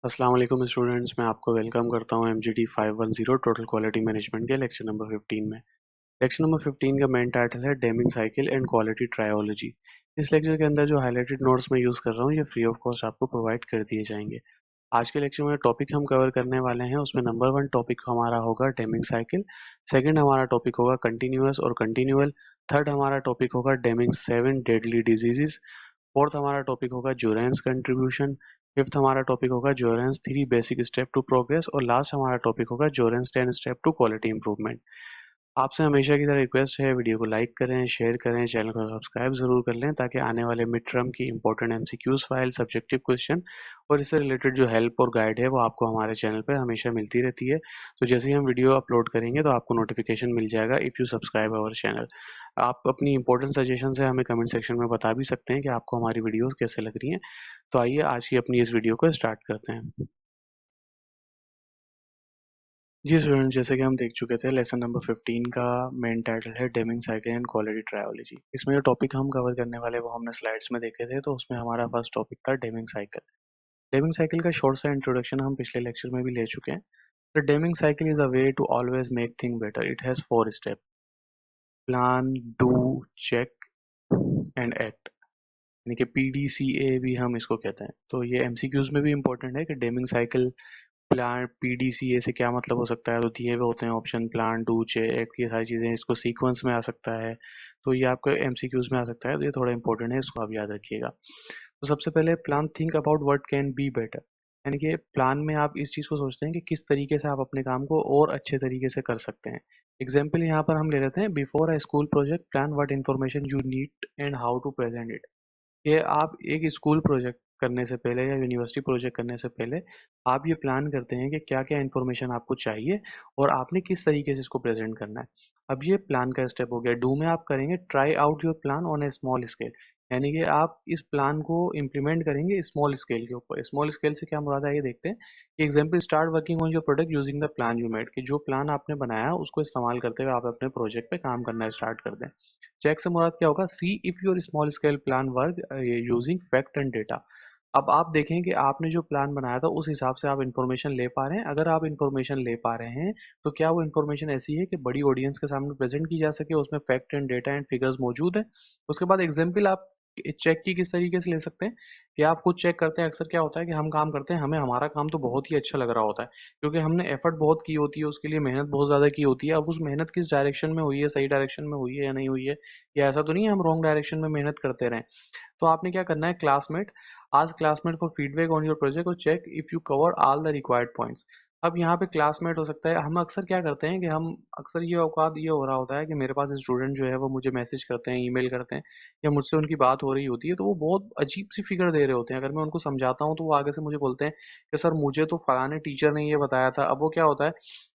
अस्सलाम वालेकुम स्टूडेंट्स, मैं आपको वेलकम करता हूं एमजीडी 510 टोटल क्वालिटी मैनेजमेंट के लेक्चर नंबर 15 में। लेक्चर नंबर 15 का मेन टाइटल है Deming cycle and quality trilogy. इस लेक्चर के अंदर जो हाईलाइटेड नोट्स मैं यूज़ कर रहा हूं ये फ्री ऑफ कॉस्ट आपको प्रोवाइड कर दिए जाएंगे। आज के लेक्चर में टॉपिक हम कवर करने वाले हैं, उसमें नंबर 1 टॉपिक हमारा होगा डेमिंग साइकिल। सेकंड हमारा टॉपिक होगा कंटिन्यूअस और कंटिन्यूअल। थर्ड हमारा टॉपिक होगा डेमिंग 7 डेडली डिजीजेस। फोर्थ हमारा टॉपिक होगा जोरेंस कंट्रीब्यूशन। फिफ्थ हमारा टॉपिक होगा जोरेंस 3 बेसिक स्टेप टू प्रोग्रेस और लास्ट हमारा टॉपिक होगा जोरेंस 10 स्टेप टू क्वालिटी इंप्रूवमेंट। आपसे हमेशा की तरह रिक्वेस्ट है, वीडियो को लाइक करें, शेयर करें, चैनल को सब्सक्राइब जरूर कर लें ताकि आने वाले मिड टर्म की important MCQs file, subjective question और इससे रिलेटेड जो हेल्प और गाइड है वो आपको हमारे चैनल पर हमेशा मिलती रहती है। तो जैसे ही हम वीडियो अपलोड करेंगे तो आपको नोटिफिकेशन मिल जाएगा if you subscribe our channel. आप अपनी इंपॉर्टेंट सजेशन से हमें कमेंट सेक्शन में बता भी सकते हैं कि आपको हमारी वीडियोस कैसे लग रही हैं। तो आइए आज की अपनी इस वीडियो को स्टार्ट करते हैं। जी स्टूडेंट, जैसे कि हम देख चुके थे लेसन नंबर 15 का मेन टाइटल है Deming cycle and quality trilogy. इसमें जो टॉपिक हम कवर करने वाले वो हमने स्लाइड्स में देखे थे, तो उसमें हमारा फर्स्ट टॉपिक था डेमिंग साइकिल। डेमिंग साइकिल का शॉर्ट सा इंट्रोडक्शन हम पिछले लेक्चर में भी ले चुके हैं। The Deming cycle is a way to always make thing better. It has 4 step: plan, do, check and act. यानी कि पीडीसीए भी हम इसको कहते हैं। तो ये एमसीक्यूज में भी इंपॉर्टेंट है कि डेमिंग साइकिल, प्लान, पीडीसीए से क्या मतलब हो सकता है। तो दिए हुए होते हैं ऑप्शन प्लान, डू, चेक, ये सारी चीज़ें इसको सीक्वेंस में आ सकता है। तो ये आपको एमसीक्यूज में आ सकता है, तो ये थोड़ा इंपॉर्टेंट है, इसको आप याद रखिएगा। तो सबसे पहले plan think about what can be better. यानी कि प्लान में आप इस चीज़ को सोचते हैं कि किस तरीके से आप अपने काम को और अच्छे तरीके से कर सकते हैं। एग्जाम्पल यहाँ पर हम ले लेते हैं, before a school project plan what information you need and how to present it. ये आप एक स्कूल प्रोजेक्ट करने से पहले या यूनिवर्सिटी प्रोजेक्ट करने से पहले आप ये प्लान करते हैं कि क्या-क्या इन्फॉर्मेशन आपको चाहिए और आपने किस तरीके से इसको प्रेज़ेंट करना है। अब ये प्लान का स्टेप हो गया। डू में आप करेंगे try out your plan on A small scale. यानी कि आप इस प्लान को इम्प्लीमेंट करेंगे स्मॉल स्केल के ऊपर। स्मॉल स्केल से क्या मुराद है ये देखते हैं। Example, start working on your product using the plan you made, कि जो प्लान आपने बनाया उसको इस्तेमाल करते हुए आप अपने प्रोजेक्ट पे काम करना स्टार्ट कर दें। चेक से मुराद क्या होगा, see if your small scale plan work using fact and data. अब आप देखें कि आपने जो प्लान बनाया था उस हिसाब से आप इन्फॉर्मेशन ले पा रहे हैं। अगर आप इन्फॉर्मेशन ले पा रहे हैं तो क्या वो इन्फॉर्मेशन ऐसी है कि बड़ी ऑडियंस के सामने प्रेजेंट की जा सके, उसमें fact and data and figures मौजूद है। उसके बाद एग्जाम्पल आप चेक की किस तरीके से ले सकते हैं कि आप खुद चेक करते हैं। अक्सर क्या होता है कि हम काम करते हैं, हमें हमारा काम तो बहुत ही अच्छा लग रहा होता है क्योंकि हमने एफर्ट बहुत की होती है, उसके लिए मेहनत बहुत ज़्यादा की होती है। अब उस मेहनत किस डायरेक्शन में हुई है, सही डायरेक्शन में हुई है या नहीं हुई है, या ऐसा तो नहीं है हम रॉन्ग डायरेक्शन में मेहनत करते रहें। तो आपने क्या करना है, क्लासमेट आज classmate for feedback on your project और check if you cover all the required points. अब यहाँ पे क्लासमेट हो सकता है। हम अक्सर क्या करते हैं कि हम अक्सर ये औकात ये हो रहा होता है कि मेरे पास स्टूडेंट जो है वो मुझे मैसेज करते हैं, ईमेल करते हैं, या मुझसे उनकी बात हो रही होती है तो वो बहुत अजीब सी फिगर दे रहे होते हैं। अगर मैं उनको समझाता हूँ तो वो आगे से मुझे बोलते हैं कि सर मुझे तो फलाने टीचर ने ये बताया था। अब वो क्या होता है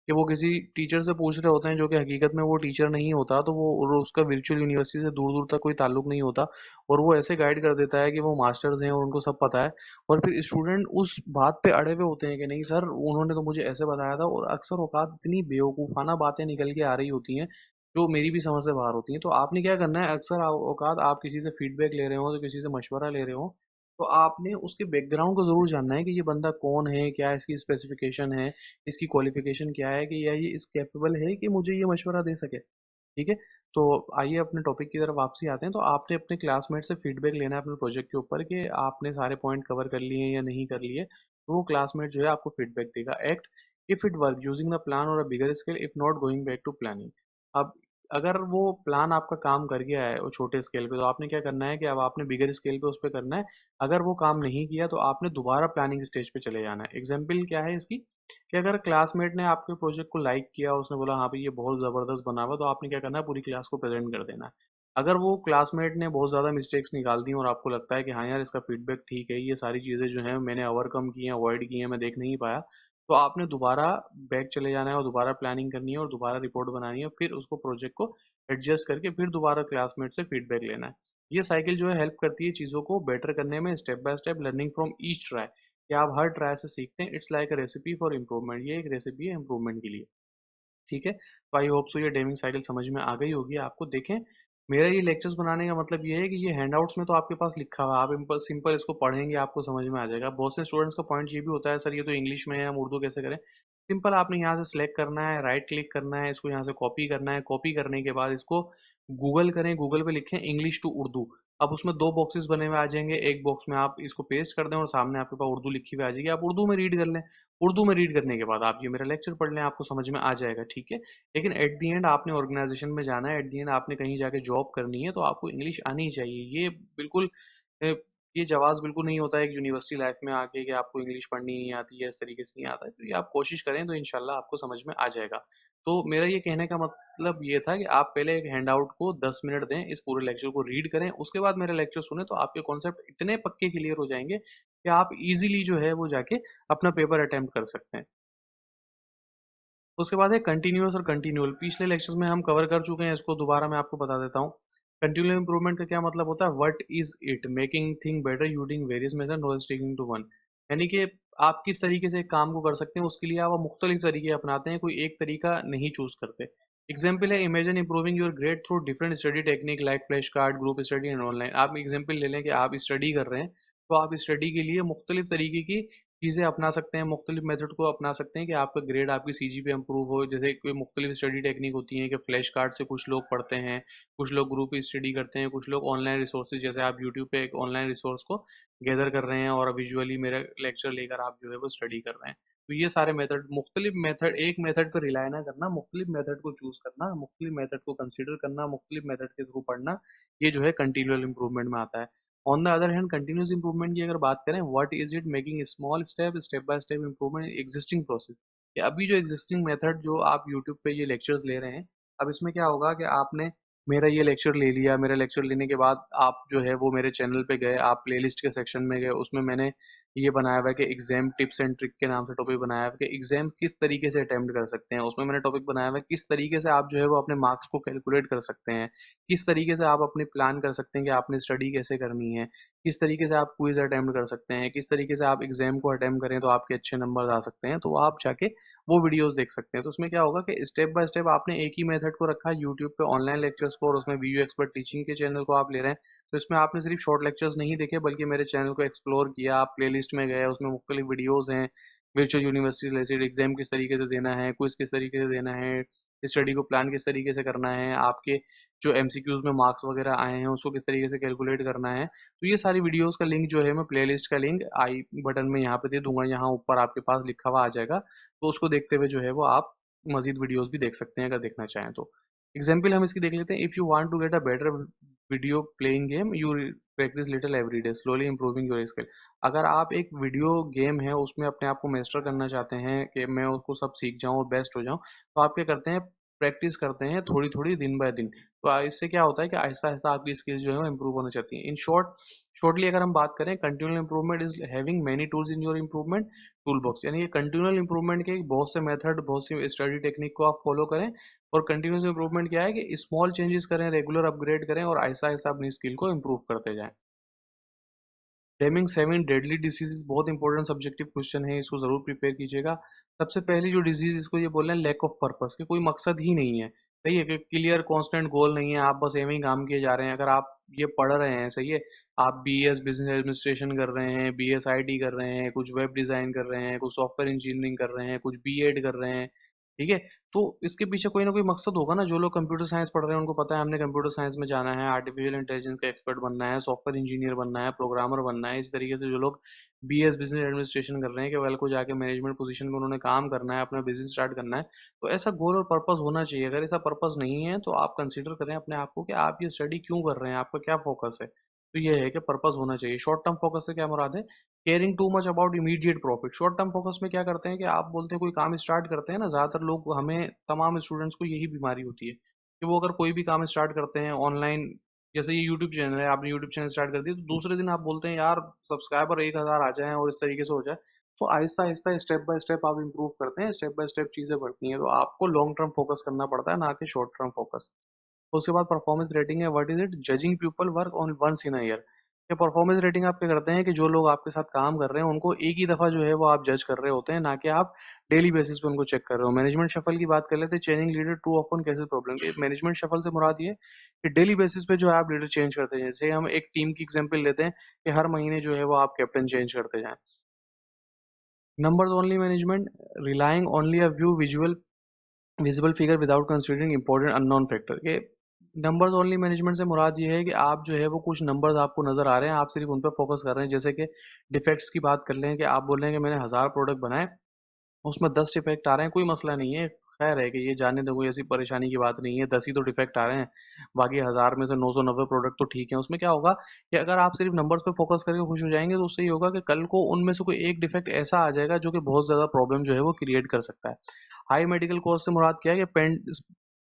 कि वो किसी टीचर से पूछ रहे होते हैं जो कि हकीकत में वो टीचर नहीं होता, तो वो और उसका वर्चुअल यूनिवर्सिटी से दूर दूर तक कोई ताल्लुक नहीं होता, और वो ऐसे गाइड कर देता है कि वो मास्टर्स हैं और उनको सब पता है। और फिर स्टूडेंट उस बात पे अड़े हुए होते हैं कि नहीं सर उन्होंने तो मुझे ऐसे बताया था, और अक्सर औकात इतनी बेवकूफ़ाना बातें निकल के आ रही होती हैं जो मेरी भी समझ से बाहर होती हैं। तो आपने क्या करना है, अक्सर औकात आप किसी से फीडबैक ले रहे हो, तो किसी से मशवरा ले रहे हो, तो आपने उसके बैकग्राउंड को ज़रूर जानना है कि ये बंदा कौन है, क्या इसकी स्पेसिफिकेशन है, इसकी क्वालिफिकेशन क्या है, कि या ये इस कैपेबल है कि मुझे ये मशवरा दे सके। ठीक है? तो आइए अपने टॉपिक की तरफ वापसी आते हैं। तो आपने अपने क्लासमेट से फीडबैक लेना है अपने प्रोजेक्ट के ऊपर कि आपने सारे पॉइंट कवर कर लिए हैं या नहीं कर लिए। तो वो क्लासमेट जो है आपको फीडबैक देगा। Act if it work using the plan और a bigger scale if not going back to planning. अब अगर वो प्लान आपका काम कर गया है वो छोटे स्केल पे, तो आपने क्या करना है कि अब आपने बिगर स्केल पे उस पे करना है। अगर वो काम नहीं किया तो आपने दोबारा प्लानिंग स्टेज पे चले जाना है। एग्जाम्पल क्या है इसकी, कि अगर क्लासमेट ने आपके प्रोजेक्ट को लाइक किया, उसने बोला हाँ भाई ये बहुत ज़बरदस्त बना हुआ, तो आपने क्या करना है, पूरी क्लास को प्रेजेंट कर देना है। अगर वो क्लासमेट ने बहुत ज़्यादा मिस्टेक्स निकाल दी और आपको लगता है कि हाँ यार इसका फीडबैक ठीक है, ये सारी चीज़ें जो हैं मैंने ओवरकम की हैं, अवॉइड की हैं, मैं देख नहीं पाया, तो आपने दोबारा बैक चले जाना है और दोबारा प्लानिंग करनी है और दोबारा रिपोर्ट बनानी है, फिर उसको प्रोजेक्ट को एडजस्ट करके फिर दोबारा क्लासमेट से फीडबैक लेना है। ये साइकिल जो है हेल्प करती है चीज़ों को बेटर करने में, step by step learning from each try, कि आप हर ट्राई से सीखते हैं। It's like a recipe for improvement. ये एक रेसिपी है इम्प्रूवमेंट के लिए। ठीक है, तो आई होप सो ये डेमिंग साइकिल समझ में आ गई होगी आपको। देखें मेरा ये लेक्चर्स बनाने का मतलब ये है कि ये हैंडआउट्स में तो आपके पास लिखा हुआ है, आप सिंपल इसको पढ़ेंगे आपको समझ में आ जाएगा। बहुत से स्टूडेंट्स का पॉइंट ये भी होता है, सर ये तो इंग्लिश में है, हम उर्दू कैसे करें? सिंपल, आपने यहाँ से सिलेक्ट करना है, राइट क्लिक करना है, इसको यहाँ से कॉपी करना है, कॉपी करने के बाद इसको गूगल करें, गूगल पे लिखें इंग्लिश टू उर्दू। अब उसमें दो बॉक्सेस बने हुए आ जाएंगे, एक बॉक्स में आप इसको पेस्ट कर दें और सामने आपके पास उर्दू लिखी हुई आ जाएगी, आप उर्दू में रीड कर लें। उर्दू में रीड करने के बाद आप ये मेरा लेक्चर पढ़ लें, आपको समझ में आ जाएगा, ठीक है। लेकिन एट दी एंड आपने ऑर्गेनाइजेशन में जाना है, एट दी एंड आपने कहीं जाके जॉब करनी है, तो आपको इंग्लिश आनी ही चाहिए। ये बिल्कुल अ, ये जवाब बिल्कुल नहीं होता है एक यूनिवर्सिटी लाइफ में आके कि आपको इंग्लिश पढ़नी नहीं आती है, इस तरीके से नहीं आता है। तो ये आप कोशिश करें तो इंशाल्लाह आपको समझ में आ जाएगा। तो मेरा ये कहने का मतलब ये था कि आप पहले एक हैंडआउट को 10 मिनट दें, इस पूरे लेक्चर को रीड करें, उसके बाद मेरा लेक्चर सुने, तो आपके कॉन्सेप्ट इतने पक्के क्लियर हो जाएंगे कि आप इजीली जो है वो जाके अपना पेपर अटेम्प्ट कर सकते हैं। उसके बाद है कंटिन्यूअस और कंटिन्यूअल। पिछले लेक्चर्स में हम कवर कर चुके हैं, इसको दोबारा मैं आपको बता देता हूँ। कंटिन्यूअल इंप्रूवमेंट का क्या मतलब होता है? What is it? Making thing better using various method, not sticking to one. यानी कि आप किस तरीके से एक काम को कर सकते हैं, उसके लिए आप मुख्तलिफ तरीके अपनाते हैं, कोई एक तरीका नहीं चूज करते। एग्जाम्पल है, imagine improving your grade through different study technique like flash card, group study and online. आप एग्जाम्पल ले लें कि आप स्टडी कर रहे हैं, तो आप स्टडी के लिए मुख्तलिफ तरीके की चीज़ें अपना सकते हैं, मुख्तलिफ मेथड को अपना सकते हैं कि आपका ग्रेड, आपकी सीजीपीए इंप्रूव हो। जैसे कोई मुख्तलिफ स्टडी टेक्निक होती है कि फ्लैश कार्ड से कुछ लोग पढ़ते हैं, कुछ लोग ग्रुप स्टडी करते हैं, कुछ लोग ऑनलाइन रिसोर्सेज, जैसे आप यूट्यूब पे एक ऑनलाइन रिसोर्स को गैदर कर रहे हैं और विजुअली मेरा लेक्चर लेकर आप जो है वो स्टडी कर रहे हैं। तो ये सारे मेथड, मुख्तलिफ मेथड, एक मेथड पर रिलाई ना करना, मुख्तलिफ मेथड को चूज करना, मुख्तलिफ मेथड को कंसिडर करना, मुख्तलिफ मेथड के थ्रू पढ़ना, ये जो है कंटिन्यूअल इंप्रूवमेंट में आता है। On the other hand, continuous improvement की अगर बात करें, what is it? Making small step, step by step improvement existing process. अभी जो एग्जिस्टिंग मेथड जो आप यूट्यूब पे ये लेक्चर्स ले रहे हैं, अब इसमें क्या होगा कि आपने मेरा ये लेक्चर ले लिया, मेरा लेक्चर लेने के बाद आप जो है वो मेरे चैनल पे गए, आप प्लेलिस्ट के सेक्शन में गए, उसमें मैंने ये बनाया हुआ है कि एग्जाम टिप्स एंड ट्रिक के नाम से टॉपिक बनाया हुआ है कि एग्जाम किस तरीके से अटेम्प्ट कर सकते हैं। उसमें मैंने टॉपिक बनाया हुआ है किस तरीके से आप जो है वो अपने मार्क्स को कैलकुलेट कर सकते हैं, किस तरीके से आप अपनी प्लान कर सकते हैं कि आपने स्टडी कैसे करनी है, किस तरीके से आप क्विज अटेम्प्ट कर सकते हैं, किस तरीके से आप एग्जाम को अटेम्प्ट करें तो आपके अच्छे नंबर आ सकते हैं। तो आप जाके वो वीडियोस देख सकते हैं। तो उसमें क्या होगा कि स्टेप बाय स्टेप आपने एक ही मेथड को रखा है यूट्यूब पे ऑनलाइन लेक्चर्स को, और उसमें वीडियो एक्सपर्ट टीचिंग के चैनल को आप ले रहे हैं। तो इसमें आपने सिर्फ शॉर्ट लेक्चर्स नहीं देखे, बल्कि मेरे चैनल को एक्सप्लोर किया, आप प्लेलिस्ट में गए, उसमें मुख्तलिफ वीडियोज हैं, वर्चुअल यूनिवर्सिटी रिलेटेड, एग्जाम किस तरीके से देना है, क्विज किस तरीके से देना है, स्टडी को प्लान किस तरीके से करना है, आपके जो एमसीक्यूज में मार्क्स वगैरह आए हैं उसको किस तरीके से कैलकुलेट करना है। तो ये सारी वीडियोस का लिंक जो है, मैं प्लेलिस्ट का लिंक आई बटन में यहाँ पे दे दूंगा, यहाँ ऊपर आपके पास लिखा हुआ आ जाएगा। तो उसको देखते हुए जो है वो आप मजीद वीडियोस भी देख सकते हैं अगर देखना चाहें तो। एग्जाम्पल हम इसकी देख लेते हैं। If you want to get a better video playing game, you practice little every day, slowly improving your skill. अगर आप एक वीडियो गेम है उसमें अपने आप को मास्टर करना चाहते हैं कि मैं उसको सब सीख जाऊं और बेस्ट हो जाऊं, तो आप क्या करते हैं? प्रैक्टिस करते हैं थोड़ी थोड़ी, दिन बाय दिन। तो इससे क्या होता है कि आहिस्ता आहिस्ता आपकी स्किल्स जो है वो इंप्रूव होना चाहती हैं। इन शॉर्टली अगर हम बात करें, continual improvement is having many tools in your improvement tool box. यानी ये कंटिन्यूअल इंप्रूवमेंट के बहुत से मेथड, बहुत सी स्टडी टेक्निक को आप फॉलो करें। और कंटिन्यूस इंप्रूवमेंट क्या है कि स्मॉल चेंजेस करें, रेगुलर अपग्रेड करें और आहिस्ता आहिस्ता अपनी स्किल को इंप्रूव करते जाएं। डेमिंग 7 डेडली डिसीजेज बहुत इंपॉर्टेंट सब्जेक्टिव क्वेश्चन है, इसको जरूर प्रिपेयर कीजिएगा। सबसे पहली जो डिजीज, इसको ये बोल रहे हैं लैक ऑफ पर्पस, कि कोई मकसद ही नहीं है। सही है कि क्लियर कांस्टेंट गोल नहीं है, आप बस एवं ही काम किए जा रहे हैं। अगर आप ये पढ़ रहे हैं, सही है, आप बीएस बिजनेस एडमिनिस्ट्रेशन कर रहे हैं, बीएस आईटी कर रहे हैं, कुछ वेब डिजाइन कर रहे हैं, कुछ सॉफ्टवेयर इंजीनियरिंग कर रहे हैं, कुछ बीएड कर रहे हैं, ठीक है, तो इसके पीछे कोई ना कोई मकसद होगा ना। जो लोग कंप्यूटर साइंस पढ़ रहे हैं उनको पता है हमने कंप्यूटर साइंस में जाना है, आर्टिफिशियल इंटेलिजेंस का एक्सपर्ट बनना है, सॉफ्टवेयर इंजीनियर बनना है, प्रोग्रामर बनना है। इस तरीके से जो लोग बीएस बिजनेस एडमिनिस्ट्रेशन कर रहे हैं कि वेल को जाके मैनेजमेंट पोजीशन में उन्होंने काम करना है, अपना बिजनेस स्टार्ट करना है, तो ऐसा गोल और पर्पस होना चाहिए। अगर ऐसा पर्पस नहीं है तो आप कंसिडर करें अपने आप को कि आप ये स्टडी क्यों कर रहे हैं, आपका क्या फोकस है। तो ये है कि पर्पस होना चाहिए। शॉर्ट टर्म फोकस से क्या मुराद है? Caring too much about immediate profit. Short term focus में क्या करते हैं कि आप बोलते हैं कोई काम स्टार्ट करते हैं ना, ज्यादातर लोग, हमें तमाम स्टूडेंट्स को यही बीमारी होती है कि वो अगर कोई भी काम स्टार्ट करते हैं ऑनलाइन, जैसे ये यूट्यूब चैनल है, आपने यूट्यूब चैनल स्टार्ट कर दिया, तो दूसरे दिन आप बोलते हैं यार सब्सक्राइबर 1000 आ जाए और इस तरीके से हो जाए। तो Aahista Aahista, step by step आप इंप्रूव करते हैं, स्टेप बाय स्टेप चीजें बढ़ती हैं। तो आपको लॉन्ग टर्म फोकस करना पड़ता है, ना कि शॉर्ट टर्म फोकस। उसके बाद परफॉर्मेंस रेटिंग है, what is it? Judging people work on once in a year. ये परफॉर्मेंस रेटिंग आप क्या करते हैं कि जो लोग आपके साथ काम कर रहे हैं उनको एक ही दफ़ा जो है वो आप जज कर रहे होते हैं, ना कि आप डेली बेसिस पे उनको चेक कर रहे हो। मैनेजमेंट शफल की बात कर लेते हैं, चेंजिंग लीडर टू ऑफन कैसे प्रॉब्लम है। मैनेजमेंट शफल से मुराद ये है कि डेली बेसिस पे जो है आप लीडर चेंज करते हैं। जैसे हम एक टीम की एग्जांपल लेते हैं कि हर महीने जो है वो आप कैप्टन चेंज करते जाएं। Numbers only management, relying only a view visible figure without considering important unknown factor के। नंबर्स ओनली मैनेजमेंट से मुराद ये है कि आप जो है वो कुछ नंबर्स आपको नजर आ रहे हैं, आप सिर्फ उन पर फोकस कर रहे हैं। जैसे कि डिफेक्ट्स की बात कर लें कि आप बोल रहे हैं कि मैंने 1000 प्रोडक्ट बनाए, उसमें 10 डिफेक्ट आ रहे हैं, कोई मसला नहीं है, खैर है कि ये जानने दो, कोई ऐसी परेशानी की बात नहीं है, 10 ही तो डिफेक्ट आ रहे हैं, बाकी 1000 में से 990 प्रोडक्ट तो ठीक है। उसमें क्या होगा कि अगर आप सिर्फ नंबर्स पे फोकस करके खुश हो जाएंगे तो उससे ये होगा कि कल को उनमें से कोई एक डिफेक्ट ऐसा आ जाएगा जो कि बहुत ज्यादा प्रॉब्लम जो है वो क्रिएट कर सकता है। हाई मेडिकल कॉस्ट से मुराद क्या है कि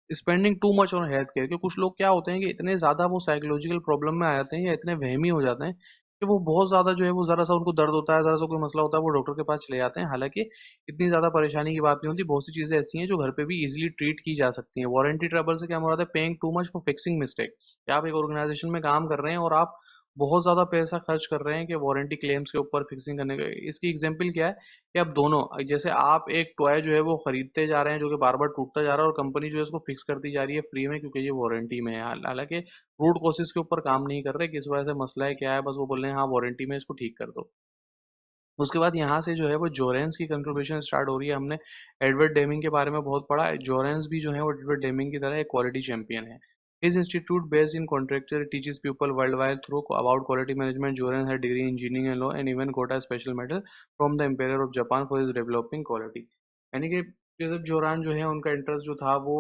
spending too much on health care, के कुछ लोग क्या होते हैं कि इतने ज्यादा वो साइकोलॉजिकल प्रॉब्लम में आ जाते हैं या इतने वहमी हो जाते हैं कि वो बहुत ज्यादा जो है वो जरा सा उनको दर्द होता है, जरा सा कोई मसला होता है, वो डॉक्टर के पास चले जाते हैं। हालांकि इतनी ज्यादा परेशानी की बात नहीं होती, बहुत सी चीजें ऐसी हैं जो घर पे भी इजीली ट्रीट की जा सकती हैं। वारंटी ट्रबल से क्या मुराद है, paying too much for fixing mistake. आप एक ऑर्गेनाइजेशन में काम कर रहे हैं और आप बहुत ज्यादा पैसा खर्च कर रहे हैं कि वारंटी क्लेम्स के ऊपर फिक्सिंग करने का। इसकी एग्जांपल क्या है कि अब दोनों, जैसे आप एक टॉय जो है वो खरीदते जा रहे हैं जो कि बार बार टूटता जा रहा है और कंपनी जो है उसको फिक्स करती जा रही है फ्री में क्योंकि ये वारंटी में है। हालांकि रूट कॉसेज के ऊपर काम नहीं कर रहे किस वजह से, मसला है क्या है, बस वो बोल रहे हैं हाँ वारंटी में इसको ठीक कर दो। उसके बाद यहाँ से जो है वो जोरेंस की कंट्रीब्यूशन स्टार्ट हो रही है। हमने एडवर्ड डेमिंग के बारे में बहुत पढ़ा। जोरेंस भी जो है वो एडवर्ड डेमिंग की तरह एक क्वालिटी चैंपियन है। His institute based in contractor teaches people worldwide through about quality management. Joran had degree in engineering and law and even got a special medal from the Emperor of Japan for his developing quality. यानी कि जैसे जोरान जो है उनका interest जो था वो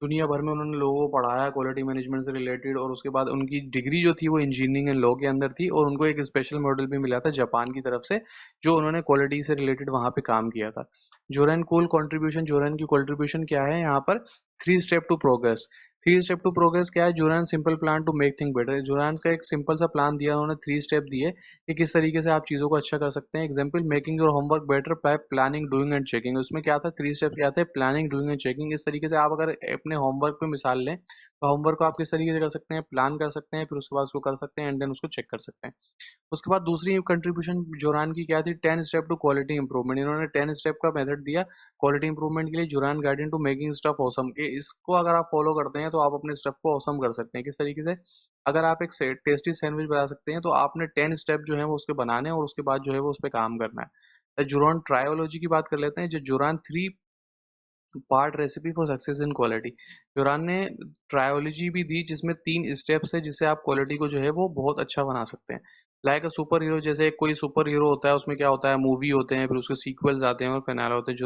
दुनिया भर में उन्होंने लोगों को पढ़ाया क्वालिटी मैनेजमेंट से रिलेटेड, और उसके बाद उनकी डिग्री जो थी वो इंजीनियरिंग एंड लॉ के अंदर थी और उनको एक स्पेशल मॉडल भी मिला था जापान की तरफ से जो उन्होंने क्वालिटी से रिलेटेड वहां पे काम किया था। जोरन कूल कंट्रीब्यूशन, जोरन की कंट्रीब्यूशन क्या है यहाँ पर, 3 step to progress. 3 step to progress क्या है, Juran simple plan to make thing better. Juran का एक सिंपल सा प्लान दिया उन्होंने, 3 स्टेप दिए कि किस तरीके से आप चीजों को अच्छा कर सकते हैं। Example, making your homework better bye planning doing and checking. उसमें क्या था, 3 स्टेप क्या थे, प्लानिंग डूइंग एंड चेकिंग। इस तरीके से आप अगर अपने होमवर्क पे मिसाल लें तो होमवर्क को आप किस तरीके से कर सकते हैं, प्लान कर सकते हैं, फिर उसके बाद उसको कर सकते हैं एंड देन उसको चेक कर सकते हैं। उसके बाद दूसरी कंट्रीब्यूशन जोरान की क्या थी, 10 स्टेप टू क्वालिटी इंप्रूवमेंट। इन्होंने 10 स्टेप का मेथड दिया क्वालिटी इंप्रूवमेंट के लिए। Juran guided to making stuff awesome, के इसको अगर आप फॉलो करते हैं तो आप अपने स्टफ को ऑसम कर सकते हैं। किस तरीके से, अगर आप एक टेस्टी सैंडविच बना सकते हैं तो आपने 10 स्टेप जो है वो उसके बनाने हैं और उसके बाद जो है वो उस पर काम करना है। जोरान ट्रायोलॉजी की बात कर लेते हैं, जो Juran 3 part recipe for success in quality. Juran ने ट्रायोलॉजी भी दी जिसमें 3 स्टेप्स है जिससे आप क्वालिटी को जो है वो बहुत अच्छा बना सकते हैं। लाइक अ सुपर हीरो, जैसे कोई सुपर हीरो होता है उसमें क्या होता है, मूवी होते हैं, फिर उसके सीक्वल्स आते हैं और फिनाले होते हैं।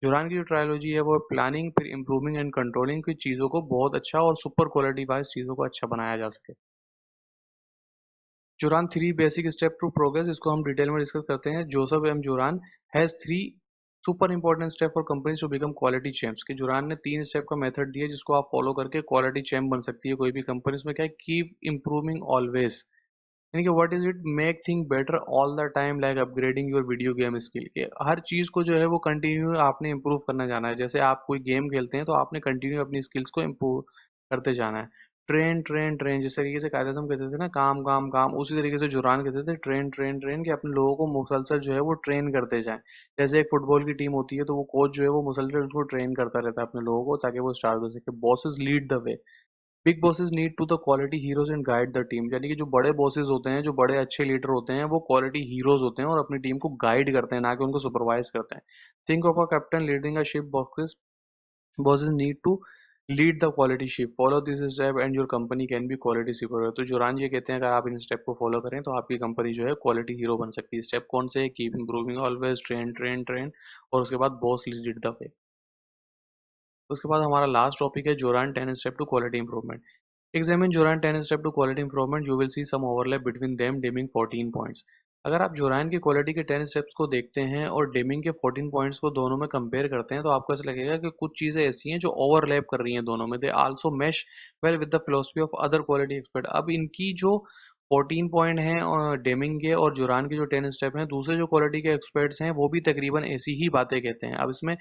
जोरान की जो ट्रायोलॉजी है वो प्लानिंग, फिर इंप्रूविंग एंड कंट्रोलिंग की चीज़ों को बहुत अच्छा और सुपर क्वालिटी वाइज चीज़ों को अच्छा बनाया जा सके। Juran 3 basic step to progress, इसको हम डिटेल में डिस्कस करते हैं। Joseph M Juran has 3 super important step for companies to become quality champs. कि जोरान ने 3 स्टेप का मेथड दिया जिसको आप फॉलो करके क्वालिटी चैंप बन सकती है कोई भी कंपनी। उसमें क्या है, कीप इंप्रूविंग ऑलवेज, यानी कि what is it, make thing better all the time, like upgrading your video game skill. के हर चीज को जो है वो कंटिन्यू आपने इंप्रूव करना जाना है। जैसे आप कोई गेम खेलते हैं तो आपने कंटिन्यू अपनी स्किल्स को इंप्रूव करते जाना है। ट्रेन ट्रेन ट्रेन, जिस तरीके से कायदे से हम कहते थे ना, काम काम काम, उसी तरीके से जुरान कहते थे ट्रेन ट्रेन ट्रेन, कि अपने लोगों को मुसलसल जो है वो ट्रेन करते जाएं। जैसे एक फुटबॉल की टीम होती है तो वो कोच जो है वो मुसलसल उसको ट्रेन करता रहता है अपने लोगों को ताकि वो स्टार्ट हो सके। Bosses lead the way, big bosses need to the quality heroes and guide the team. यानी कि जो बड़े बॉसेस होते हैं, जो बड़े अच्छे लीडर होते हैं, वो क्वालिटी हीरोज होते हैं और अपनी टीम को गाइड करते हैं, ना कि उनको सुपरवाइज करते हैं। Think of a captain leading a ship, bosses bosses need to lead the quality ship, follow this step and your company can be quality super. तो जुरान ये कहते हैं अगर आप इन स्टेप को फॉलो करें तो आपकी कंपनी जो है क्वालिटी हीरो बन सकती है। स्टेप कौन से है, keep improving always, train train train, और उसके बाद बॉस लीड द वे। उसके बाद हमारा लास्ट टॉपिक है Juran 10 step to quality improvement. Examine Joran 10 step to quality improvement. You will see some overlap between them. Deming 14 points. अगर आप जोरान की क्वालिटी के 10 स्टेप्स को देखते हैं और डेमिंग के 14 पॉइंट्स को दोनों में कंपेयर करते हैं तो आपको ऐसा लगेगा कि कुछ चीजें ऐसी हैं जो ओवरलैप कर रही हैं दोनों में। They also mesh well with the philosophy of other quality expert. अब इनकी जो 14 पॉइंट हैं और डेमिंग के और जुरान के जो 10 स्टेप हैं। दूसरे जो क्वालिटी के एक्सपर्ट्स हैं वो भी तकरीबन ऐसी ही बातें कहते हैं। अब इसमें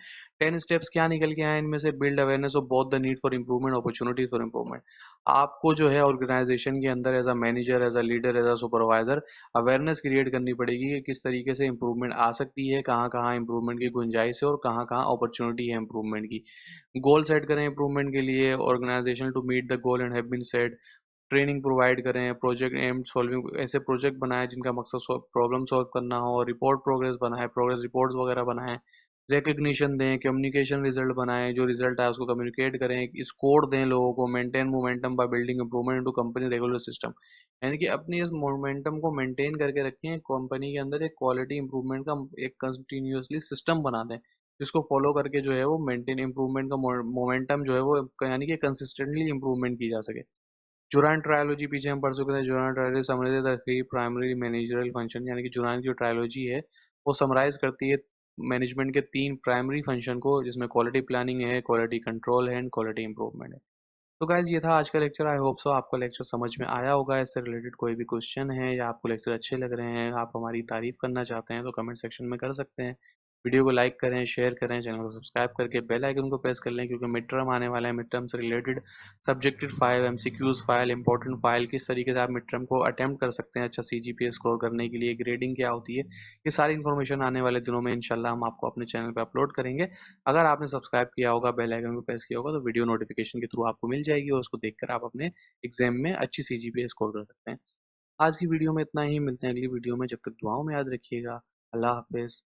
10 स्टेप्स क्या निकल के आए हैं, इनमें से build awareness of both the need for improvement, opportunity for improvement. आपको जो है ऑर्गेनाइजेशन के अंदर as a manager, as a leader, as a supervisor awareness create करनी पड़ेगी कि किस तरीके से इंप्रूवमेंट आ सकती है, कहाँ कहाँ इंप्रूवमेंट की गुंजाइश है और कहाँ कहाँ अपॉर्चुनिटी है इंप्रूवमेंट की। गोल सेट करें इंप्रूवमेंट के लिए, organization to meet the goal and have been set. Training provide करें, प्रोजेक्ट एम सॉल्विंग, ऐसे प्रोजेक्ट बनाएं जिनका मकसद प्रॉब्लम सॉल्व करना हो, रिपोर्ट प्रोग्रेस बनाएं, प्रोग्रेस रिपोर्ट्स वगैरह बनाएं, रिकग्निशन दें, कम्युनिकेशन रिजल्ट बनाएं, जो रिजल्ट आए उसको कम्युनिकेट करें, स्कोर दें लोगों को, maintain momentum by building improvement into company regular system. यानी कि अपनी इस मोमेंटम को मेंटेन करके रखें, कंपनी के अंदर एक क्वालिटी इंप्रूवमेंट का एक कंटिन्यूअसली सिस्टम बना दें, जिसको फॉलो करके जो है वो मेंटेन इंप्रूवमेंट का मोमेंटम जो है वो यानी कि कंसिस्टेंटली इंप्रूवमेंट की जा सके। जुरान ट्रायोलॉजी पीछे हम पढ़ चुके थे। Juran trilogy summarize the three primary managerial function, यानी कि जुरान की जो ट्रायोलॉजी है वो समराइज करती है मैनेजमेंट के 3 प्राइमरी फंक्शन को, जिसमें क्वालिटी प्लानिंग है, क्वालिटी कंट्रोल है एंड क्वालिटी इंप्रूवमेंट है। तो गाइज ये था आज का लेक्चर। आई होप सो आपको लेक्चर समझ में आया होगा। इससे रिलेटेड कोई भी क्वेश्चन है या आपको लेक्चर अच्छे लग रहे हैं, आप हमारी तारीफ करना चाहते हैं तो कमेंट सेक्शन में कर सकते हैं। वीडियो को लाइक करें, शेयर करें, चैनल को सब्सक्राइब करके बेल आइकन को प्रेस कर लें, क्योंकि मिड टर्म आने वाला है। मिड टर्म से related subjective file, MCQs file, important file, किस तरीके से आप मिड टर्म को अटेम्प्ट कर सकते हैं अच्छा सीजीपीए स्कोर करने के लिए, ग्रेडिंग क्या होती है, ये सारी इन्फॉर्मेशन आने वाले दिनों में इंशाल्लाह हम आपको अपने चैनल पर अपलोड करेंगे। अगर आपने सब्सक्राइब किया होगा, बेल आइकन को प्रेस किया होगा, तो वीडियो नोटिफिकेशन के थ्रू आपको मिल जाएगी और उसको देखकर आप अपने एग्जाम में अच्छी सीजीपीए स्कोर कर सकते हैं। आज की वीडियो में इतना ही, मिलते हैं अगली वीडियो में। जब तक दुआओं में याद रखिएगा। अल्लाह हाफिज।